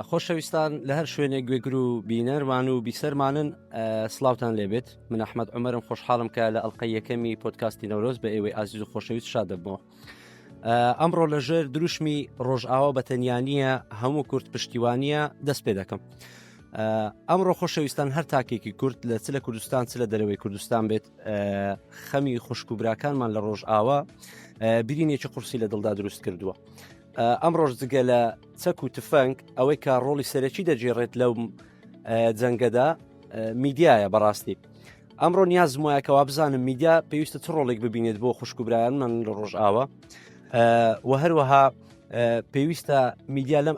خۆشەویستان لە هەر شوێنێک گوێگر و بینەرمان و بیسەرمانن سلااوان لێبێت من ئەحمەد عومەرم خۆشحاڵم کە لە ئەڵلقەی یەکەمی پۆدکاستی نەورۆز بە ئێوەی ئازیز و خۆشەویست شاد دەبمەوە. ئەمڕۆ لەژێر دروشمی ڕۆژئاوا بە تەنیانیە هەموو کورد پشتیوانیە دەست پێ دەکەم. ئەمڕۆ خۆشەویستان هەر تاکێکی کورد لە چ لە کوردستان چ لە دەرەوەی کوردستان بێت خەمی خوشکوبراکانمان لە ڕۆژئاوا برینێکی قورسی لە دڵدا دروست کردووە. ئەمڕۆژ جگە لە چەک و تفەنگ ئەوەی کا ڕۆڵی سەرەکی دەجێڕێت لەو جەنگەدا میدیایە بەڕاستی. ئەمڕۆ نیازم وایە کەوا بزانم میدیا پێویستە چ ڕۆڵێک ببینێت بۆ خوشکوبرایانمان لە ڕۆژئاوا و هەروەها پێویستە میدیا لەم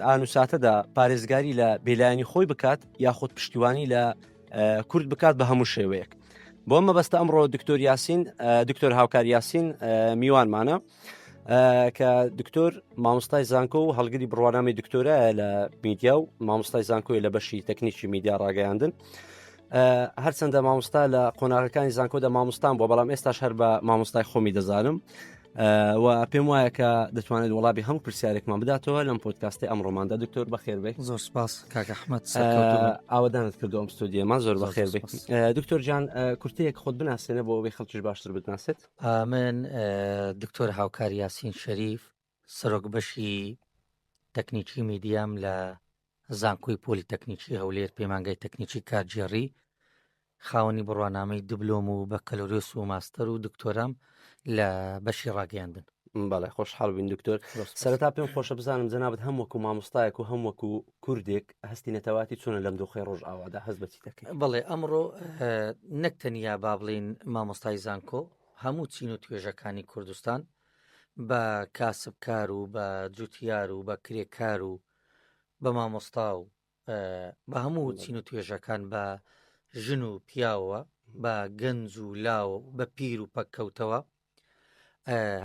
ئانوساتەدا پارێزگاری لە بێلایانی خۆی بکات یاخود پشتیوانی لە کورد بکات بە هەموو شێوەیەک. بۆ مەبەستە ئەمڕۆ دکتۆر هاوکار یاسین میوانمانە کە دکتۆر مامۆستای زانکۆ و هەڵگری بڕوانامی دکتۆرایە لە میدیا و مامۆستای زانکۆی لە بەشی تەکنیکی میدیا ڕاگەیاندن. هەرچەندە مامۆستا لە قۆناغەکانی زانکۆدا مامۆستان بۆ بەڵام ئێستاش هەر بە مامۆستای خۆمی دەزانم و پێم وایە کە دەتوانێت وەڵامی هەموو پرسیارێکمان بداتەوە لەم پۆدکاستی ئەمڕۆماندا. دکتۆر بەخێر بێت. زۆر سپاس کاک ئەحمەد ئاوادانت کردو ئەم ستودیۆمان زۆر بەخێر بێت. دکتۆر جان کورتەیەک خۆت بناسێنە بۆ ئەوەی خەڵکیش باشتر بتناسێت. من دکتۆر هاوکار یاسین شەریف سەرۆک بەشی تەکنیکی میدیام لە زانکۆی پۆلی تەکنیکی هەولێر پەیمانگای تەکنیکی کارجێڕی خاوەنی بڕوانامەی دیبلۆم و بەکەلۆریۆس و ماستەر و دکتۆرام لە بەشی ڕاگەیاندن. بەڵێ خۆشحاڵ بین دکتۆر. سەرەتا پێم خۆشە بزانم جەنابەت هەم وەکو مامۆستایەک و هەم وەکو کوردێک هەستی نەتەواتی چۆنە لەم دۆخی ڕۆژئاوادا هەست بەچی دەکەیت؟ بەڵێ ئەمڕۆ نەک تەنیا با بڵین مامۆستای زانکۆ هەموو چین و توێژەکانی کوردستان بە کاسبکار و بە جوتیار و بە کرێکار و بە مامۆستا و بە هەموو چین و توێژەکان بە ژن و پیاوە بە گەنج و لاوە بە پیر و پەککەوتەوە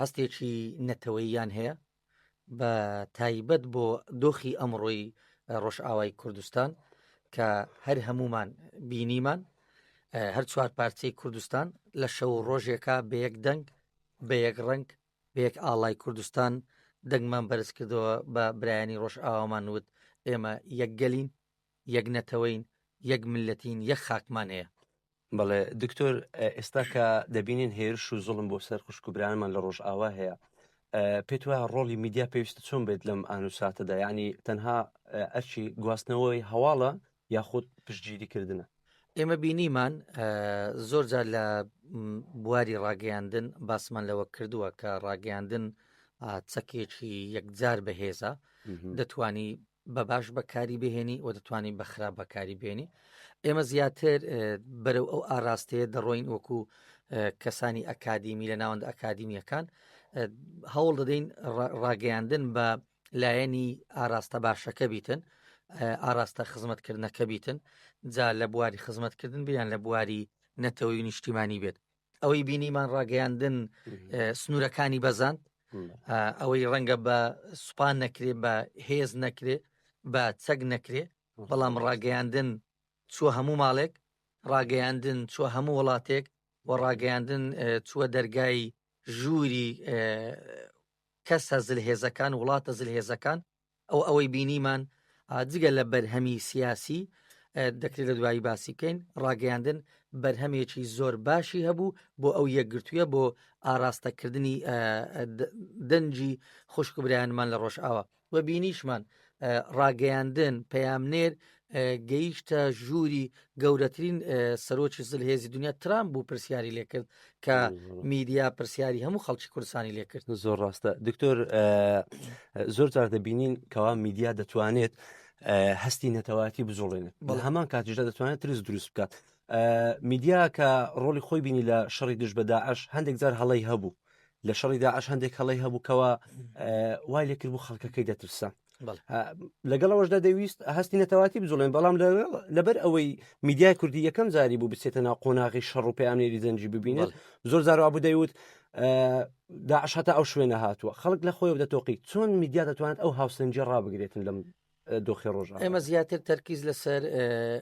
هەستێکی نەتەوەییان هەیە بە تایبەت بۆ دۆخی ئەمڕۆی ڕۆژئاوای کوردستان کە هەر هەمومان بینیمان هەر چوار پارچەی کوردستان لە شەو ڕۆژێکە بە یەک دەنگ بە یەک ڕنگ بە یەک ئاڵای کوردستان دەنگمان بەرز کردەوە بە برایانی ڕۆژئاوامان وت ئێمە یەک گەلین یەک نەتەوەین یەک ملەتین یەک خاکمان هەیە. بەڵێ دکتۆر ئێستا کە دەبینین هێرش و زوڵم بۆ سەر خوشکوبرانمان لە ڕۆژئاوا هەیە پێت وایە ڕۆڵی میدیا پێویستە چۆن بێت لەم ئانوساتەدا؟ یعنی تەنها ئەرچی گواستنەوەی هەواڵە یاخود پشتگیریکردنە؟ ئێمە بینیمان زۆر جار لە بواری ڕاگەیاندن باسمان لەوە کردووە کە ڕاگەیاندن چەکێکی یەکجار بەهێزە دەتوانی بە باش بەکاری بهێنی و دەتوانی بە خراپ بەکاری بێنی. ئێمە زیاتر بەرەو ئەو ئاراستەیە دەڕۆین وەکو کەسانی ئەکادیمی لە ناوەند ئەکادیمیەکان هەوڵ دەدەین ڕاگەیاندن بە لایەنی ئاراستە باشەکە بیتن ئاراستە خزمەتکردنەکە بیتن جا لە بواری خزمەتکردن بیان لە بواری نەتەوەی نیشتیمانی بێت. ئەوەی بینیمان ڕاگەیاندن سنوورەکانی بەزاند ئەوەی ڕەنگە بە سوپان نەکرێ بە هێز نەکرێ بە چەک نەکرێ بەڵام ڕاگەیاندن چووە هەموو ماڵێک ڕاگەیاندن چووە هەموو وڵاتێک و ڕاگەیاندن چووە دەرگای ژووری کەسە زلهێزەکان وڵاتە زلهێزەکان ئەوەی بینیمان جگە لە بەرهەمی سیاسی دەکرێت لە دوایی باسی بکەین ڕاگەیاندن بەرهەمێکی زۆر باشی هەبوو بۆ ئەو یەکگرتوویە بۆ ئاراستەکردنی دەنجی خوشکوبرایانمان لە ڕۆژئاوا و بینیشمان ڕاگەیاندن پەیامنێر گەیشتە ژووری گەورەترین سەرۆکی زلهێزی دنیا ترامپ بوو پرسیاری لێکرد کە میدیا پرسیاری هەموو خەڵکی کوردستانی لێکرد. زۆر ڕاستە دکتۆر زۆر جار دەبینین کەوا میدیا دەتوانێت هەستی نەتەواتی بزۆڵێنێت هەمان کاتیشدا دەتوانێت ترس دروست بکات. میدیا کە ڕۆڵی خۆی بینی لە شەڕی دژ بە داعش هەندێک جار هەڵەی هەبوو لە شەڕی داعش هەندێک هەڵەی هەبوو کەوا وای لێکرد بوو خەڵکەکەی دەترسان لەگەڵەوەشدا دەویست هەستی نەتەواتی بزۆڵێن بەڵام لەبەر ئەوەی میدیای کوردی یەکەم زاری بوو بچێتە ناو قۆناغی شەڕ و پەیامنێری زەنجی ببینێت زۆر جار ئابوو دەیوت داعش هەتا ئەو شوێنە هاتووە خەڵک لە خۆی دەتۆقی چۆن میدیا دەتوانێت ئەو هاوسەنجی ڕابگرێتن لەم دۆخی ڕۆژە. ئێمە زیاتر تەرکیز لەسەر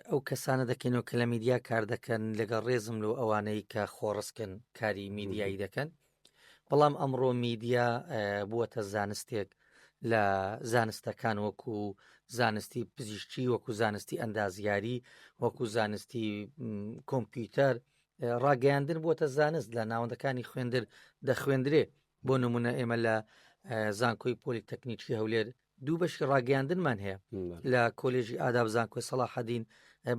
ئەو کەسانە دەکەینەوە کە لە میدیا کار دەکەن لەگەڵ ڕێزم لەو ئەوانەی کە خۆڕستکن کاری میدیایی دەکەن بەڵام ئەمڕۆ میدیا بووەتە زانستێک لە زانستەکان وەکو زانستی پزیشکی، وەکو زانستی ئەندازیاری، وەکو زانستی کۆمپیوتەر ڕاگەیاندن بۆتە زانست لە ناوەندەکانی خوێندر دەخوێندرێ. بۆ نمونە ئێمە لە زانکۆی پۆلیتەکنیکی هەولێر دوو بەشی ڕاگەیاندنمان هەیە، لە کۆلێژی ئاداب زانکۆی سەلاحەدین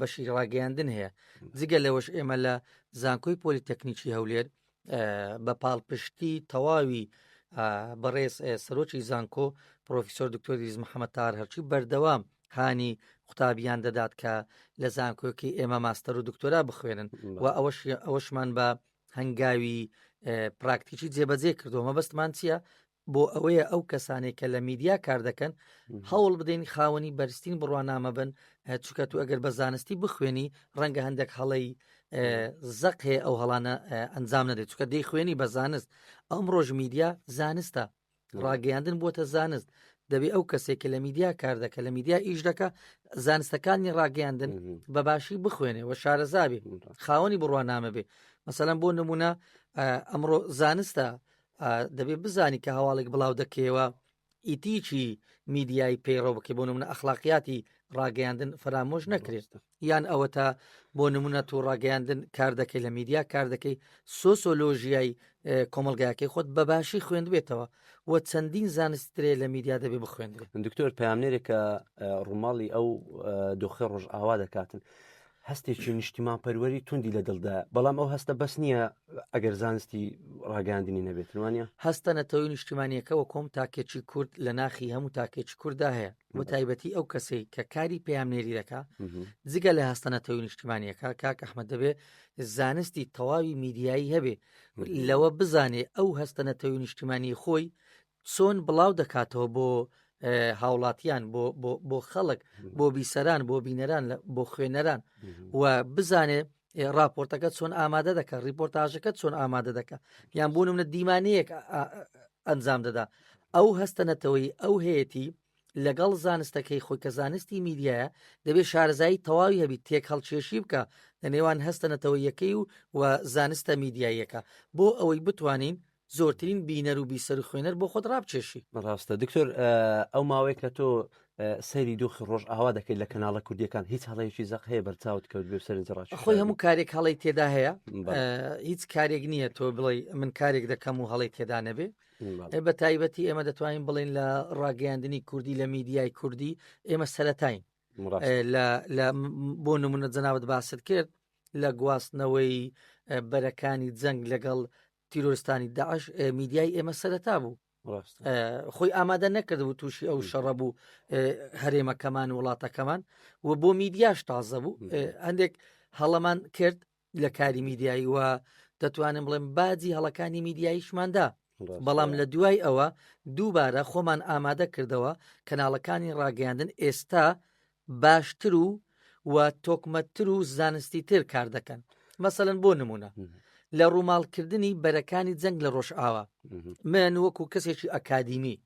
بەشی ڕاگەیاندن هەیە. جگە لەوەش ئێمە لە زانکۆی پۆلیتەکنیکی هەولێر بە پاڵپشتی تەواوی بەڕێز سەرۆکی زانکۆ پرۆفیسۆر دکتۆر دیز محەممەد تار هەرچی بەردەوام هانی قوتابیان دەدات کە لە زانکۆکی ئێمە ماستەر و دکتۆرا بخوێنن و ئەوەشمان بە هەنگاوی پراکتیکی جێبەجێ کردو. مەبەستمان چییە؟ بۆ ئەوەیە ئەو کەسانێک کە لە میدیا کار دەکەن هەوڵ بدەین خاوەنی بەرزترین بڕوانامە بن، چونکە تو ئەگەر بە زانستی بخوێنی ڕەنگە هەندێک هەڵەی زەق هەیە ئەو هەڵانە ئەنجام نەدێت، چونکە دەی خوێنی بە زانست. ئەمڕۆژ میدیا زانستە، ڕاگەیاندن بۆتە زانست. دەبێت ئەو کەسێکە لە میدیا کار دەکە، لە میدیا ئیش دەکە، زانستەکانی ڕاگەیاندن بە باشی بخوێنێ و شارەزابێ، خاوەنی بڕوانامە بێ. مەسەلەن بۆ نمونە ئەمڕۆ زانستە دەبێت بزانی کە هەواڵێک بڵاو دەکەوە ئیتیچی میدیای پەیڕەو بکە، بۆ نمونە ئەخلاقیاتی ڕاگەیاندن فرامۆژ نەکرێت. یان ئەوە تا بۆ نمونە تو ڕاگەیاندن کار دەکەی لە میدیا کار دەکەی سۆسۆلۆژیای کۆمەلگایەکەی خۆت بەباشی خوێند بێتەوە و چەندین زانسترێ لە میدیا دەبێ بخوێنرێت. دکتۆر پامنێرێکە ڕووماڵی ئەو دۆخی ڕۆژ ئاوا دەکاتن هەستێکی نیشتیمان پەروەری توندی لە دڵدا، بەڵام ئەو هەستە بەس نییە ئەگەر زانستی ڕاگەاندنی نەبێتوانە هەستە نەتەوەی نیشتیمانیەکەەوە کۆم تاکێکی کورد لە ناخی هەموو تاکێکی کووردا هەیە بۆ تایبەتی ئەو کەسەی کە کاری پامنێری دەکا جگە لە هەستە نەتەوەی نیشتیمانیەکە کاک ئەحمەد دەبێ زانستی تەواوی میدیایی هەبێ، لەوە بزانێ ئەو هەستە نەتەوەی نیشتیمانی خۆی چۆن بڵاو دەکاتەوە بۆ هاوڵاتیان، بۆ خەڵک، بۆ بیسەران، بۆ بینەران، بۆ خوێنەران، و بزانێ راپۆرتەکە چۆن ئامادە دەکات، ریپۆرتاژەکە چۆن ئامادە دەکات، یان بۆ نمونە دیمانەیەک ئەنجام دەدا. ئەو هەستەنەتەوەی ئەو هەیەی لەگەڵ زانستەکەی خۆی کە زانستی میدیایە دەبێت شارەزایی تەواوی هەبیت، تێک هەڵکێشی بکە لە نێوان هەستەنەتەوەی یەکەی و زانستە میدیاییەکە بۆ ئەوەی بتوانین زۆرترین بینەر و بیسەر و خوێنەر بۆ خۆت ڕابچێشی. ڕاستە دکتۆر، ئەو ماوەیە کە تۆ سەیری دۆخی ڕۆژ ئاوا دەکەیت لە کەناڵە کوردیەکان هیچ هەڵەیەکی زەق هەیە بەرچاوت کەوت بێ سەرنجڕاش خۆی هەموو کارێک هەڵی تێدا هەیە، هیچ کارێک نییە تۆ بڵێ من کارێک دەکەم و هەڵی تێدا نەبێ. بە تایبەتی ئێمە دەتوانین بڵێن لە ڕاگەیاندنی کوردی لە میدیای کوردی ئێمە سەرەتاین. بۆ نمونە جەناوت باست کرد لە گواستنەوەی بەرەکانی جەنگ لەگەڵ تیرۆریستانی داعش میدیای ئێمە سەرەتا بوو، خۆی ئامادە نەکردبوو تووشی ئەو شەڕە بوو هەرێمەکەمان وڵاتەکەمان و بۆ میدیاش تازە بوو. هەندێک هەڵەمان کرد لە کاری میدیایی و دەتوانم بڵێم باجی هەڵەکانی میدیاییشماندا، بەڵام لە دوای ئەوە دووبارە خۆمان ئامادە کردەوە کەناڵەکانی ڕاگەیاندن ئێستا باشتر و تۆکمەتتر و زانستی تر کار دەکەن. مەسەلەن بۆ نمونە لە ڕووماڵکردنی بەرەکانی جەنگ لە ڕۆژ ئاوا من وەکو کەسێکی ئەکادیمی،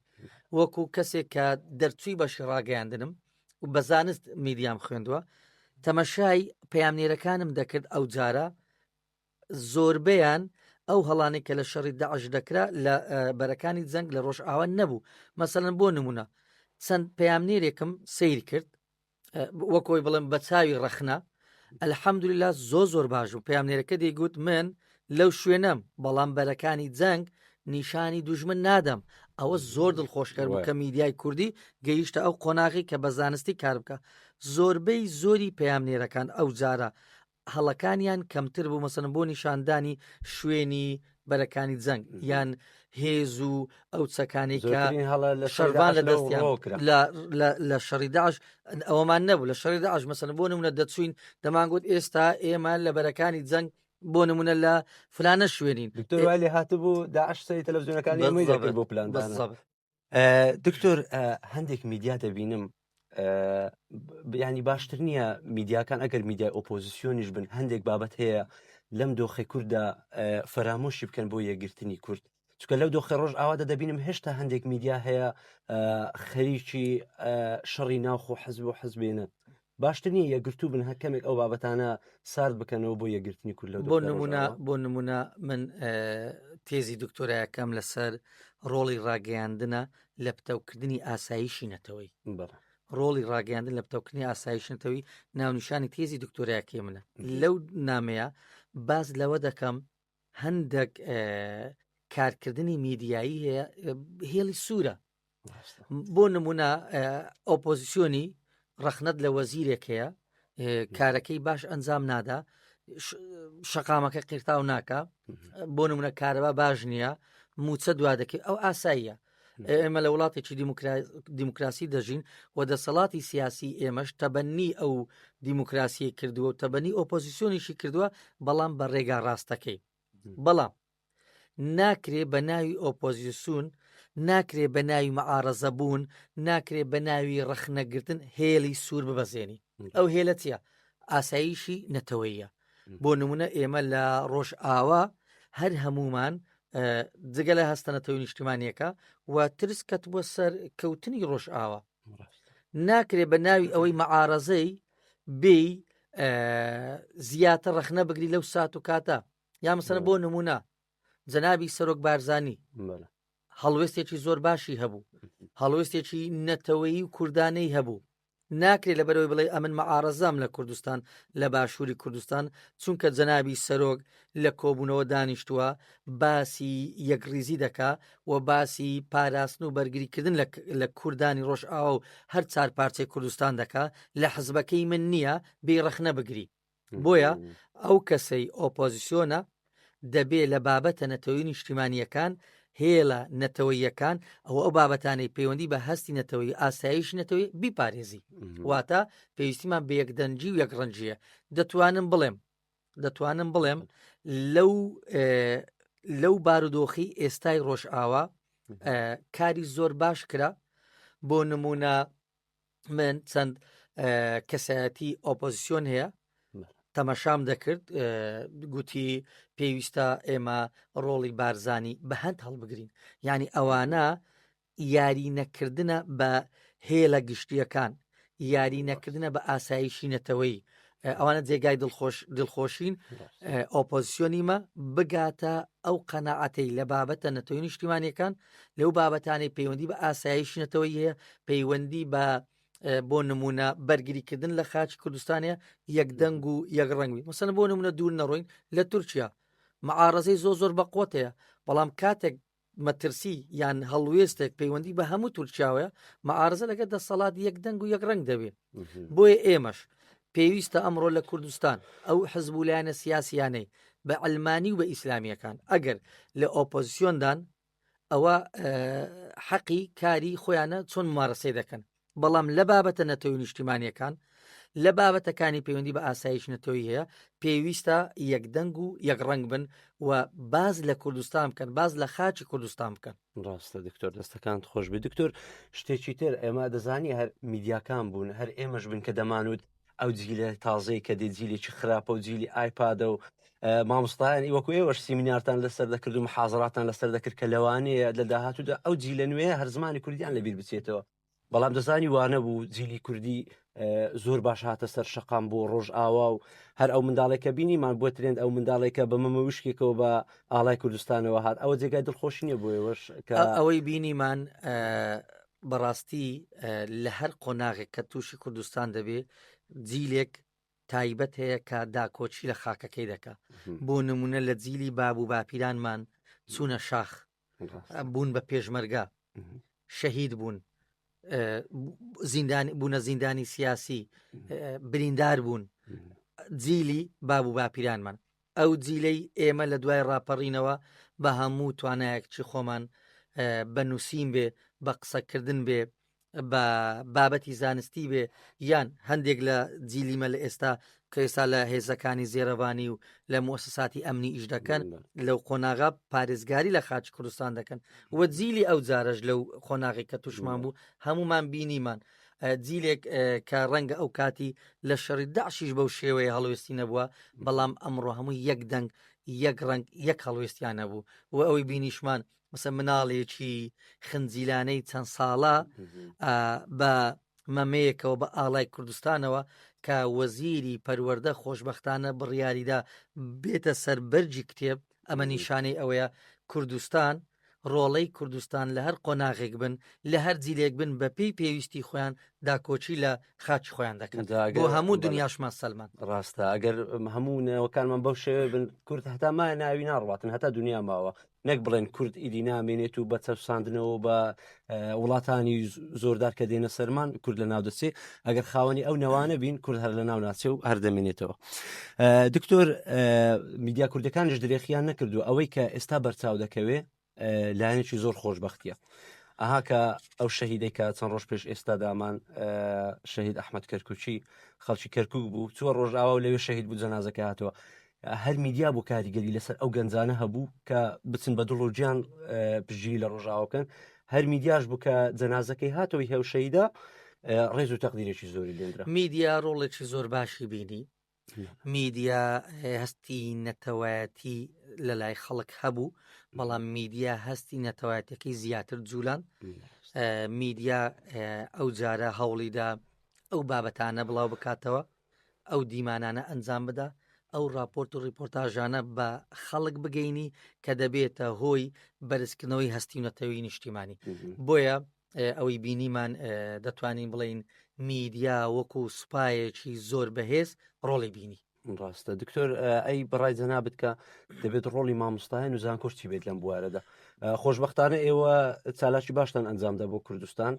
وەکو کەسێک کە دەرچووی بەشی ڕاگەیاندنم و بە زانست میدیام خوێندووە، تەمەشای پەیامنێرەکانم دەکرد ئەو جارە زۆربەیان ئەو هەڵانێک کە لە شەڕی داعش دەکرا لە بەرەکانی جەنگ لە ڕۆژ ئاوا نەبوو. مەسەلەن بۆ نمونە چەند پەیامنێرێکم سیر کرد وەکۆی بڵێم بە چاوی ڕەخنە، ئەلحەمدولیلا زۆر باش و پەیامنێرەکە دەیگوت من لەو شوێنەم بەڵام بەرەکانی جەنگ نیشانی دوژمن نادەم. ئەوە زۆر دڵخۆشکەر بوو کە میدیای کوردی گەیشتە ئەو قۆناغی کە بە زانستی کار بکە. زۆربەی زۆری پەیامنێرەکان ئەو جارە هەڵەکانیان کەمتر بوو، مەسەلەن بۆ نیشاندانی شوێنی بەرەکانی جەنگ یان هێز و ئەو چەکانی کە شەروان لە دەستیان لە شەڕی داعش ئەوەمان نەبوو. لە شەڕی داعش مەسەلەن بۆ نمونە دەچوین دەمانگوت ئێستا ئێمە لە بەرەکانی جەنگ بۆ نمونە لە فلانە شوێنین. دکتۆر وای لێ هاتبوو داعش سەری تەلەڤیزیۆنەکانی ئەمەی دەکرد بۆ پلاندانە. دکتۆر هەندێک میدیا دەبینم ینی باشتر نییە میدیاکان ئەگەر میدیای ئۆپۆزیسیۆنیش بن هەندێک بابەت هەیە لەم دۆخی کووردا فەرامۆشی بکەن بۆ یەکگرتنی کورد، چکە لەو دۆخی ڕۆژ ئاوادا دەبینم هێشتا هەندێک میدیا هەیە خەریکی شەڕی ناوخۆ حەزب و حەزبێنە. باشتر نییە یەکگرتوو بن هەکەمێک ئەو بابەتانە سارد بکەنەوە بۆ یەکگرتنی کورد. بۆ نمونە من تێزی دکتۆرایەکەم لەسەر ڕۆڵی ڕاگەیاندنە لە پتەوکردنی ئاسایشی نەتەوەی ڕۆڵی ڕاگەیاندن لە پتەوکردنی ئاسایشنەتەوەی ناونیشانی تێزی دکتۆرایەکەی منە لەو نامەیە باز لەوە دەکەم هەندێک کارکردنی میدیایی هەیە هێڵی سوورە بۆ نمونە ئۆپۆزیسیۆنی ڕەخنەت لە وەزیرێک هەیە کارەکەی باش ئەنجام نادا شەقامەکە قیرتاو ناکە بۆ نمونە کارەبا باش نییە موچە دوا دەکەێت ئەو ئاساییە ئێمە لە وڵاتێکی دیموکراسی دەژین و دەسەڵاتی سیاسی ئێمەش تەبەنی ئەو دیموکراسی کردووە و تەبەنی ئۆپۆزیسیۆنیشی کردووە بەڵام بە ڕێگا ڕاستەکەی بەڵام ناکرێ بە ناوی ئۆپۆزیسیون ناکرێ بە ناوی مەعارەزە بوون ناکرێ بە ناوی ڕەخنەگرتن هێڵی سوور ببەزێنی ئەو هێلە چیە ئاسایشی نەتەوەیە بۆ نمونە ئێمە لە ڕۆژ ئاوا هەر هەمومان جگە لە هەستەنەتەوەی نیشتیمانیەکە و ترسکەت بۆ سەر کەوتنی ڕۆژ ئاوا ناکرێ بە ناوی ئەوەی مەعارەزەی بێ زیاتر ڕەخنە بگری لەو سات و کاتە یا مەسەلەن بۆ نمونە جەنابی سەرۆک بارزانی هەڵوێستێکی زۆر باشی هەبوو هەڵوێستێکی نەتەوەیی و کوردانەی هەبوو ناکرێت لە بەرەوەی بڵێ ئەمن مەعارەزام لە کوردستان لە باشووری کوردستان چونکە جەنابی سەرۆک لە کۆبوونەوە دانیشتووە باسی یەکریزی دەکا و باسی پاراستن و بەرگریکردن لە کوردانی ڕۆژ ئاوا و هەر چار پارچەی کوردستان دەکا لە حزبەکەی من نییە بێڕەخنە بگری بۆیە ئەو کەسەی ئۆپۆزیسیۆنە دەبێت لە بابەتە نەتەوەی نیشتیمانیەکان هێڵە نەتەوەیەکان ئەوە ئەو بابەتانەی پەیوەندی بە هەستی نەتەوەی ئاسایش نەتەوەی بیپارێزی واتە پێویستیمان بە یەکدەنجی و یەکڕەنجیە دەتوانم بڵێم لەو بارودۆخی ئێستای ڕۆژ ئاوا کاری زۆر باش کرا بۆ نمونە من چەند کەسایەتی ئۆپۆزیسیۆن هەیە تەمەشام دەکرد گوتی پێویستە ئێمە ڕۆڵی بارزانی بە هەند هەڵبگرین یعنی ئەوانە یاری نەکردنە بە هێلە گشتیەکان یاری نەکردنە بە ئاسایشی نەتەوەی ئەوانە جێگای دڵخۆشین ئۆپۆزیسیۆنیمە بگاتە ئەو قەناعەتەی لە بابەتە نەتەوەی نیشتیمانیەکان لەو بابەتانەی پەیوەندی بە ئاسایش نەتەوەی هەیە پەیوەندی بە بۆ نمونە بەرگریکردن لە خاچی کوردستانە یەکدەنگ و یەکڕەنگوی مەسەلەن بۆ نمونە دوور نەڕۆین لە تورکیا مەعارەزەی زۆر بەقوتەیە بەڵام کاتێک مەترسی یان هەڵوێستێک پەیوەندی بە هەموو تورکیاوەیە مەعارەزە لەگە دەسەڵات یەکدەنگ و یەکڕەنگ دەبێت بۆیە ئێمەش پێویستە ئەمڕۆ لە کوردستان ئەو حزب و لایەنە سیاسیانەی بە ئەلمانی و بە ئیسلامیەکان ئەگەر لە ئۆپۆزیسیۆندان ئەوە حەقی کاری خۆیانە چۆن ممارەسەی دەکەن بەڵام لە بابەتە نەتەوەی نیشتیمانیەکان لە بابەتەکانی پەیوەندی بە ئاسایش نەتەوەی هەیە پێویستە یەکدەنگ و یەکڕەنگ بن و باز لە کوردستان بکەن باز لە خاچی کوردستان بکەن ڕاستە دکتۆر دەستەکان خۆش بێ دکتۆر شتێکی تر ئێمە دەزانی هەر میدیاکان بوون هەر ئێمەش بن کە دەمانوت ئەو جیلە تازەی کە جیلێکی خراپە و جیلی ئایپادە و مامۆستایانی وەکو ئێوەش سیمینارتان لەسەر دەکرد و محاضراتان لەسەر دەکرد کە لەوانەیە لە داهاتوودا ئەو جیلە نوێ هەر زمانی کوردیان لەبیر بچێتەوە بەڵام دەزانی وانە بوو جیلی کوردی زۆر باش هاتە سەر شەقام بۆ ڕۆژ ئاوا و هەر ئەو منداڵێکە بینیمان بۆ ترێن ئەو منداڵێکە بە مەمە وشکێکەوە بە ئاڵای کوردستانەوە هات ئەوە جێگای دڵخۆشی نیە بۆ ئێوەش ئەوەی بینیمان بەڕاستی لە هەر قۆناغێک کە تووشی کوردستان دەبێ جیلێک تایبەت هەیە کە داکۆچی لە خاکەکەی دەکا بۆ نمونە لە جیلی بابوو باپیرانمان چوونە شاخ بوون بە پێشمەرگا شەهید بوون بوونە زیندانی سیاسی بریندار بوون جیلی بابوو باپیرانمان ئەو جیلەی ئێمە لە دوای ڕاپەڕینەوە بە هەموو توانایەکچی خۆمان بە نووسین بێ بە قسەکردن بێ بە بابەتی زانستی بێ یان هەندێک لە جیلیمە لە ئێستا کە ئێستا لە هێزەکانی زێرەبانی و لە مؤسساتی ئەمنی ئیش دەکەن لەو قۆناغا پارێزگاری لە خاچ کوردستان دەکەن وە جیلی ئەو جارەش لەو قۆناغی کە توشمان بوو هەمومان بینیمان جیلێک کە ڕەنگە ئەو کاتی لە شەڕی داعشیش بەو شێوەیە هەڵوێستی نەبووە بەڵام ئەمڕۆ هەموو یەک دەنگ یەک ڕەنگ یەک هەڵوێستیان نەبوو و ئەوەی بینیشمان مەسە مناڵێکی خنجیلانەی چەند ساڵە بە مەمەیەکەوە بە ئاڵای کوردستانەوە کە وەزیری پەروەردە خۆشبەختانە بڕیاریدا بێتە سەر بەرجی کتێب ئەمە نیشانەی ئەوەیە کوردستان ڕۆڵەی کوردستان لە هەر قۆناغێک بن لە هەر جیلێک بن بە پێی پێویستی خۆیان داکۆچی لە خاچی خۆیان دەکەن بۆ هەموو دنیاشمان سەلمان ڕاستە ئەگەر هەموو نەوەکانمان بەو شێوێ بن کورد هەتا مای ناوی ناڕاتن هەتا دنیا ماوە نەک بڵێن کورد ئیدی نامێنێت و بە چەساندنەوە بە وڵاتانی زۆردار کە دێنە سەرمان کورد لە ناو دەچێ ئەگەر خاوەنی ئەو نەوانە بین کورد هەر لە ناو ناچێ و هەردەمێنێتەوە. دکتۆر میدیا کوردەکانش درێخیان نەکردو ئەوەی کە ئێستا بەرچاو دەکەوێ لایەنێکی زۆر خۆشبەختیە ئەها کە ئەو شەهیدەی کە چەند ڕۆژ پێش ئێستا دامان شەهید ئەحمەد کەرکوچی خەڵکی کەرکوک بوو چوە ڕۆژئاوا و لەوێ شەهید بوو جەنازەکە هاتەوە هەر میدیا بۆ کاریگەری لەسەر ئەو گەنجانە هەبوو کە بچن بە دڵ و گیان پژگیری لە ڕۆژاوەکەن هەر میدیاش بوو کە جەنازەکەی هاتەوەی هەو شەهیدا ڕێز و تەقدیرێکی زۆری لێنرا میدیا ڕۆڵێکی زۆر باشی بینی میدیا هەستی نەتەوایەتی لە لای خەڵک هەبوو بەڵام میدیا هەستی نەتەوایەتەکەی زیاتر جوولان میدیا ئەو جارە هەوڵیدا ئەو بابەتانە بڵاو بکاتەوە ئەو دیمانانە ئەنجام بدە ئەو راپۆرت و ریپۆرتاژانە بە خەڵک بگەینی کە دەبێتە هۆی بەرزکردنەوەی هەستی و نەتەوەی نیشتیمانی بۆیە ئەوەی بینیمان دەتوانین بڵین میدیا وەکو سوپایەکی زۆر بەهێز ڕۆڵی بینی ڕاستە دکتۆر ئەی بەڕای جەنابەت کە دەبێت ڕۆڵی مامۆستایان و زانکۆشتی بێت لەم بوارەدا خۆشبەختانە ئێوە چالاکی باشتان ئەنجامدا بۆ کوردستان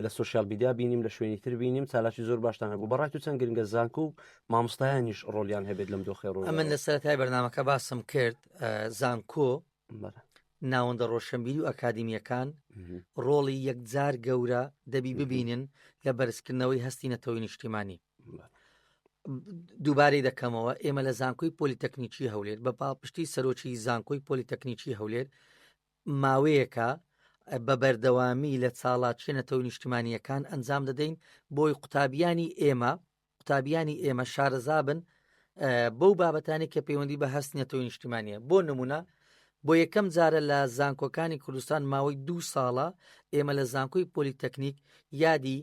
لە سوۆسیال میدیا بینیم لە شوێنی تر بینیم چالاکی زۆر باشتان هەبوو بەڕای تو چەند گرنگە زانکۆ و مامۆستایانیش ڕۆلیان هەبێت لەم دۆخی ڕۆژ ئەمن لە سەرەتای بەرنامەکە باسم کرد زانکۆ ناوەندە ڕۆشنبیری و ئەکادیمیەکان ڕۆڵی یەکجار گەورە دەبی ببینن لە بەرزکردنەوەی هەستی نەتەوەی نیشتیمانی دووبارەی دەکەمەوە ئێمە لە زانکۆی پۆلیتەکنیکی هەولێر بە پاڵپشتی سەرۆکی زانکۆی پۆلیتەکنیکی هەولێر ماوەیەکە بە بەردەوامی لە چاڵاچی نەتەوەی نیشتیمانیەکان ئەنجام دەدەین بۆی قوتابیانی ئێمە شارەزابن بەو بابەتانی کە پەیوەندی بە هەستی نەتەوەی نیشتیمانیە بۆ نمونە بۆ یەکەم جارە لە زانکۆکانی کوردستان ماوەی 2 ساڵە ئێمە لە زانکۆی پۆلیتەکنیک یادی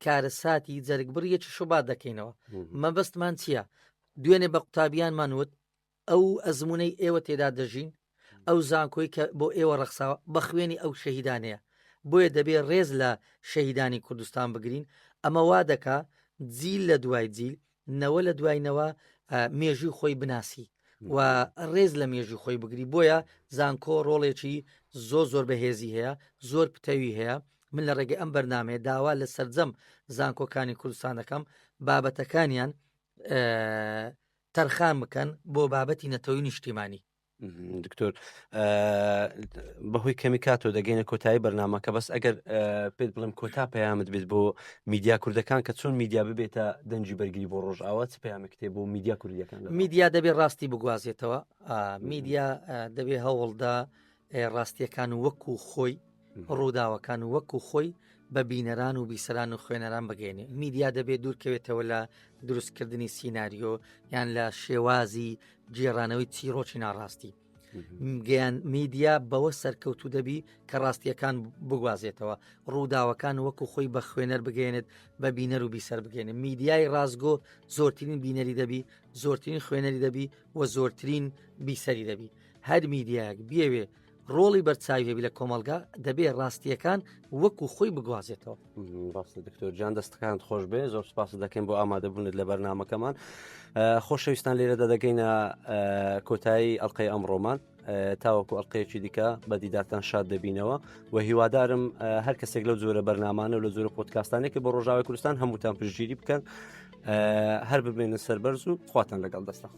کارەساتی جەرگبڕیەکی شوبات دەکەینەوە مەبەستمان چییە؟ دوێنێ بە قوتابیانمان وت ئەو ئەزمونەی ئێوە تێدا دەژین ئەو زانکۆی کە بۆ ئێوە ڕەخساوە بە خوێنی ئەو شەهیدانەیە بۆیە دەبێت ڕێز لە شەهیدانی کوردستان بگرین ئەمە وا دەکا جیل لە دوای جیل نەوە لە دوایینەوە مێژوی خۆی بناسی و ڕێز لە مێژوی خۆی بگری بۆیە زانکۆ ڕۆڵێکی زۆر بەهێزی هەیە زۆر پتەوی هەیە من لە ڕێگەی ئەم بەرنامەیە داوا لە سەرجەم زانکۆکانی کوردستان دەکەم بابەتەکانیان تەرخان بکەن بۆ بابەتی نەتەوەی نیشتیمانی دکتۆر بەهۆی کەمی کاتۆ دەگەینە کۆتایی بەرنامەکە بەس ئەگەر پێت بڵم کۆتا پەیامت بێت بۆ میدیا کوردەکان کە چۆن میدیا ببێتە دەنجی بەرگری بۆ ڕۆژئاوا چ پەیامێک بۆ میدیا کوردیەکان میدیا دەبێت ڕاستی بگوازێتەوە میدیا دەبێت هەوڵدا ڕاستیەکان وەکو خۆی ڕووداوەکان وەکو خۆی بە بینەران و بیسەران و خوێنەران بگەێنێ میدیا دەبێت دوورکەوێتەوە لە دروستکردنی سیناریۆ یان لە شێوازی جێڕانەوەی چیرۆکی ناڕاستی گەیان میدیا بەوە سەرکەوتو دەبی کە ڕاستیەکان بگوازێتەوە ڕووداوەکان وەکو خۆی بە خوێنەر بگەێنێت بە بینەر و بیسەر بگەێنێت میدیای ڕازگۆ زۆرترین بینەری دەبی زۆرترین خوێنەری دەبی و زۆرترین بیسەری دەبی هەر میدیایەک بیاوێ ڕۆڵی بەرچاوی هەبی لە کۆمەلگا دەبێت ڕاستیەکان وەکو خۆی بگوازێتەوە ڕاستە دکتۆر جان دەستەکانت خۆش بێ زۆر سپاس دەکەین بۆ ئامادەبوونت لە بەرنامەکەمان خۆشەویستان لێرەدا دەگەینە کۆتایی ئەڵلقەی ئەمڕۆمان تاوەکو ئەڵلقەیەکی دیکە بە دیدارتان شاد دەبینەوە و هیوادارم هەر کەسێک لەو جۆرە بەرنامانە و لە جۆرە پۆدکاستانێکی بۆ ڕۆژاوای کوردستان هەمووتان پشتگیری بکەن هەر ببێنە سەربەرز و خواتان لەگەڵ دەستە